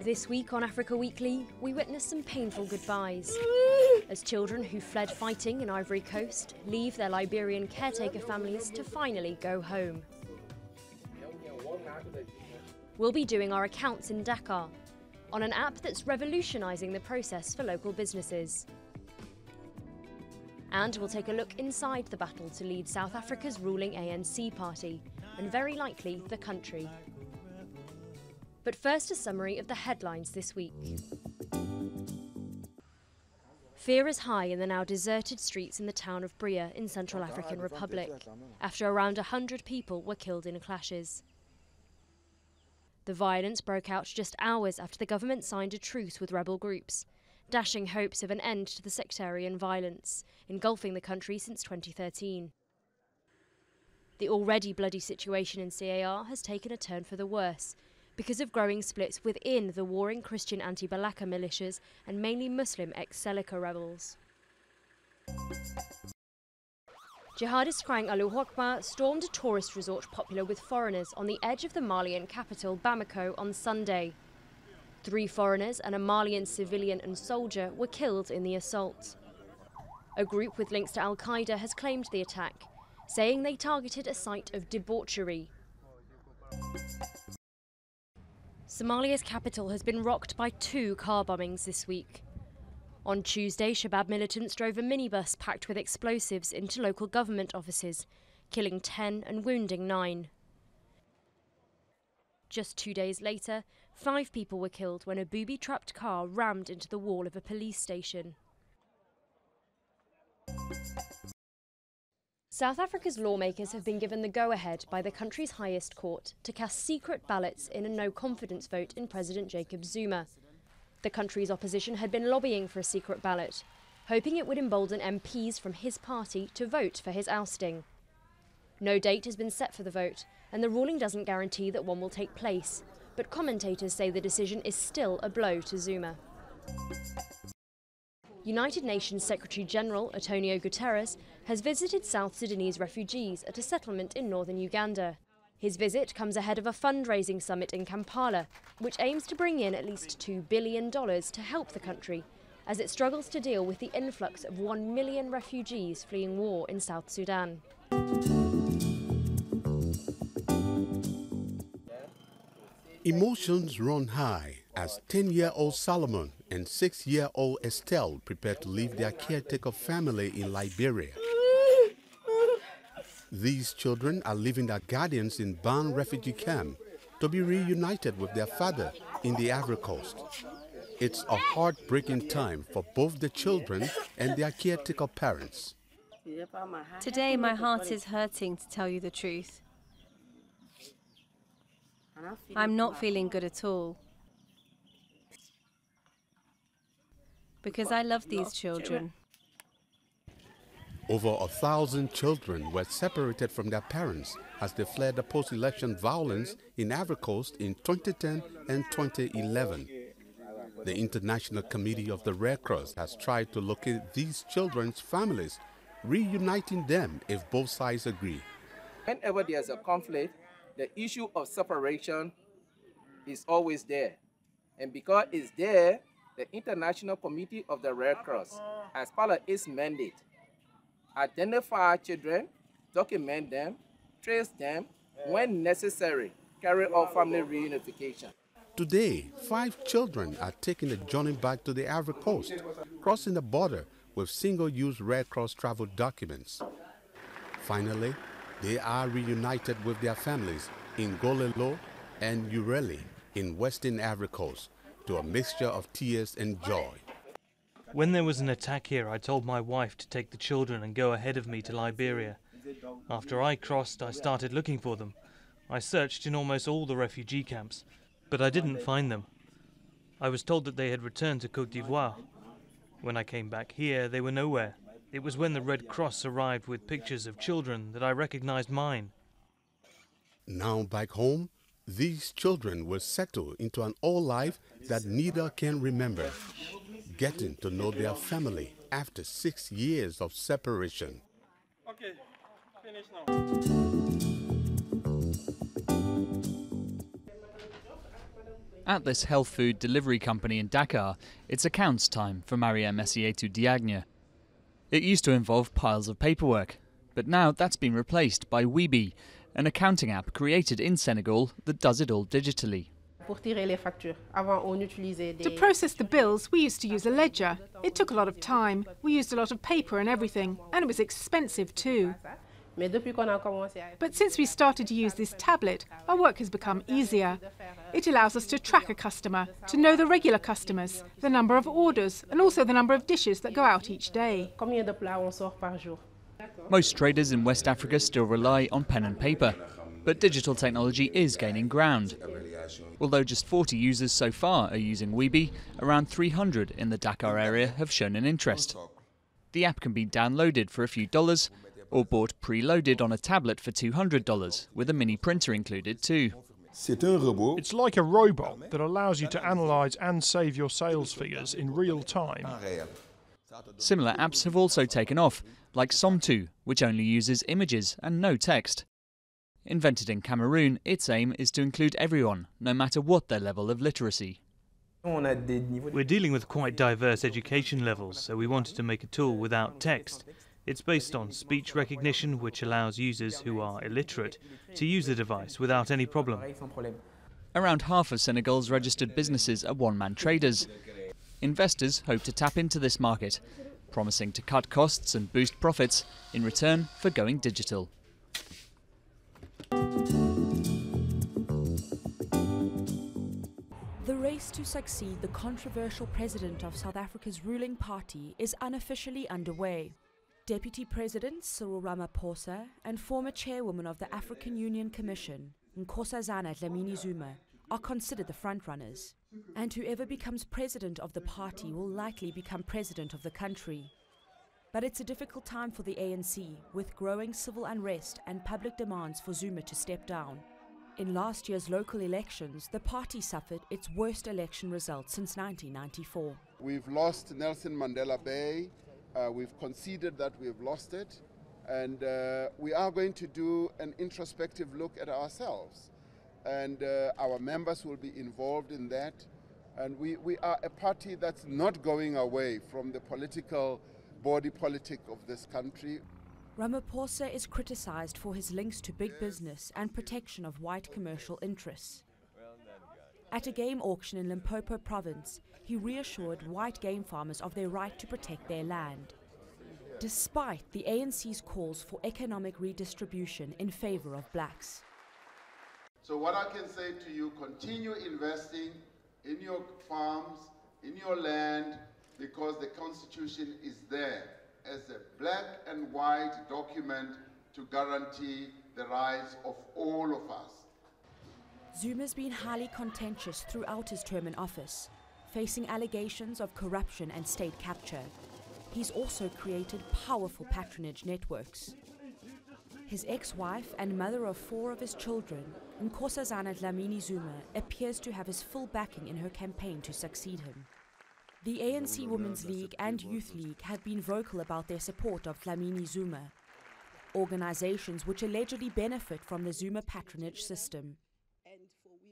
This week on Africa Weekly, we witness some painful goodbyes as children who fled fighting in Ivory Coast leave their Liberian caretaker families to finally go home. We'll be doing our accounts in Dakar on an app that's revolutionising the process for local businesses. And we'll take a look inside the battle to lead South Africa's ruling ANC party, and very likely the country. But first, a summary of the headlines this week. Fear is high in the now deserted streets in the town of Liberia in Central African Republic, after around 100 people were killed in clashes. The violence broke out just hours after the government signed a truce with rebel groups, dashing hopes of an end to the sectarian violence, engulfing the country since 2013. The already bloody situation in CAR has taken a turn for the worse, because of growing splits within the warring Christian anti-Balaka militias and mainly Muslim ex-Seleka rebels. Jihadists crying Allahu Akbar stormed a tourist resort popular with foreigners on the edge of the Malian capital Bamako on Sunday. 3 foreigners and a Malian civilian and soldier were killed in the assault. A group with links to Al-Qaeda has claimed the attack, saying they targeted a site of debauchery. Somalia's capital has been rocked by 2 car bombings this week. On Tuesday, Shabab militants drove a minibus packed with explosives into local government offices, killing 10 and wounding 9. Just 2 days later, 5 people were killed when a booby-trapped car rammed into the wall of a police station. South Africa's lawmakers have been given the go-ahead by the country's highest court to cast secret ballots in a no-confidence vote in President Jacob Zuma. The country's opposition had been lobbying for a secret ballot, hoping it would embolden MPs from his party to vote for his ousting. No date has been set for the vote, and the ruling doesn't guarantee that one will take place, but commentators say the decision is still a blow to Zuma. United Nations Secretary-General Antonio Guterres has visited South Sudanese refugees at a settlement in northern Uganda. His visit comes ahead of a fundraising summit in Kampala, which aims to bring in at least $2 billion to help the country, as it struggles to deal with the influx of 1 million refugees fleeing war in South Sudan. Emotions run high as 10-year-old Solomon and 6-year-old Estelle prepare to leave their caretaker family in Liberia. These children are leaving their guardians in Ban refugee camp to be reunited with their father in the Ivory Coast. It's a heartbreaking time for both the children and their caretaker parents. Today my heart is hurting, to tell you the truth. I'm not feeling good at all, because I love these children. Over 1,000 children were separated from their parents as they fled the post-election violence in Ivory Coast in 2010 and 2011. The International Committee of the Red Cross has tried to locate these children's families, reuniting them if both sides agree. Whenever there's a conflict, the issue of separation is always there. And because it's there, the International Committee of the Red Cross, as part of its mandate, identify children, document them, trace them, when necessary, carry out family reunification. Today, 5 children are taking a journey back to the Ivory Coast, crossing the border with single-use Red Cross travel documents. Finally, they are reunited with their families in Golelo and Ureli in Western Ivory Coast to a mixture of tears and joy. When there was an attack here, I told my wife to take the children and go ahead of me to Liberia. After I crossed, I started looking for them. I searched in almost all the refugee camps, but I didn't find them. I was told that they had returned to Côte d'Ivoire. When I came back here, they were nowhere. It was when the Red Cross arrived with pictures of children that I recognized mine. Now back home, these children will settle into an old life that neither can remember, getting to know their family after 6 years of separation. Okay, finish now. At this health food delivery company in Dakar, it's accounts time for Mariam Essietou Diagne. It used to involve piles of paperwork, but now that's been replaced by Weeby, an accounting app created in Senegal that does it all digitally. To process the bills, we used to use a ledger. It took a lot of time. We used a lot of paper and everything, and it was expensive too. But since we started to use this tablet, our work has become easier. It allows us to track a customer, to know the regular customers, the number of orders, and also the number of dishes that go out each day. Most traders in West Africa still rely on pen and paper, but digital technology is gaining ground. Although just 40 users so far are using Weeby, around 300 in the Dakar area have shown an interest. The app can be downloaded for a few dollars, or bought preloaded on a tablet for $200, with a mini printer included too. It's like a robot that allows you to analyse and save your sales figures in real time. Similar apps have also taken off, like Somtu, which only uses images and no text. Invented in Cameroon, its aim is to include everyone, no matter what their level of literacy. We're dealing with quite diverse education levels, so we wanted to make a tool without text. It's based on speech recognition, which allows users who are illiterate to use the device without any problem. Around half of Senegal's registered businesses are one-man traders. Investors hope to tap into this market, promising to cut costs and boost profits in return for going digital. The race to succeed the controversial president of South Africa's ruling party is unofficially underway. Deputy President Cyril Ramaphosa and former chairwoman of the African Union Commission, Nkosazana Dlamini-Zuma, are considered the frontrunners. And whoever becomes president of the party will likely become president of the country. But it's a difficult time for the ANC, with growing civil unrest and public demands for Zuma to step down. In last year's local elections, the party suffered its worst election result since 1994. We've lost Nelson Mandela Bay. We've conceded that we've lost it, and we are going to do an introspective look at ourselves, and our members will be involved in that, and we are a party that's not going away from the political body politic of this country. Ramaphosa is criticized for his links to big business and protection of white commercial interests. At a game auction in Limpopo province, he reassured white game farmers of their right to protect their land, despite the ANC's calls for economic redistribution in favor of blacks. So what I can say to you, continue investing in your farms, in your land, because the Constitution is there as a black and white document to guarantee the rights of all of us. Zuma's been highly contentious throughout his term in office, facing allegations of corruption and state capture. He's also created powerful patronage networks. His ex-wife and mother of 4 of his children, Nkosazana Dlamini-Zuma, appears to have his full backing in her campaign to succeed him. The ANC Women's League and Youth League have been vocal about their support of Dlamini-Zuma, organizations which allegedly benefit from the Zuma patronage system.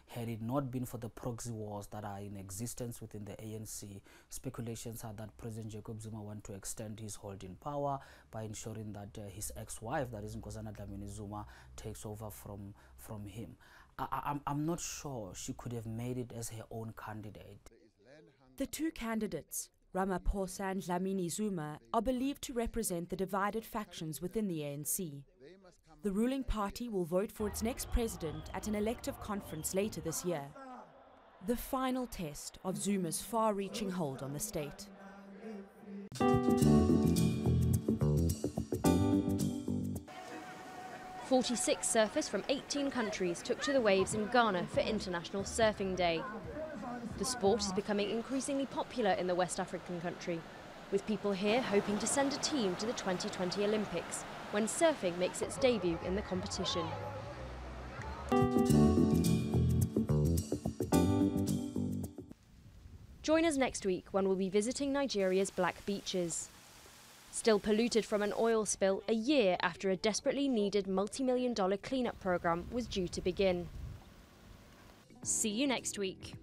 Had it not been for the proxy wars that are in existence within the ANC, speculations are that President Jacob Zuma wants to extend his hold in power by ensuring that his ex-wife, that is Nkosazana Dlamini-Zuma, takes over from him. I'm not sure she could have made it as her own candidate. The two candidates, Ramaphosa and Dlamini-Zuma, are believed to represent the divided factions within the ANC. The ruling party will vote for its next president at an elective conference later this year. The final test of Zuma's far-reaching hold on the state. 46 surfers from 18 countries took to the waves in Ghana for International Surfing Day. The sport is becoming increasingly popular in the West African country, with people here hoping to send a team to the 2020 Olympics, when surfing makes its debut in the competition. Join us next week when we'll be visiting Nigeria's black beaches. Still polluted from an oil spill a year after a desperately needed multi-million-dollar cleanup program was due to begin. See you next week.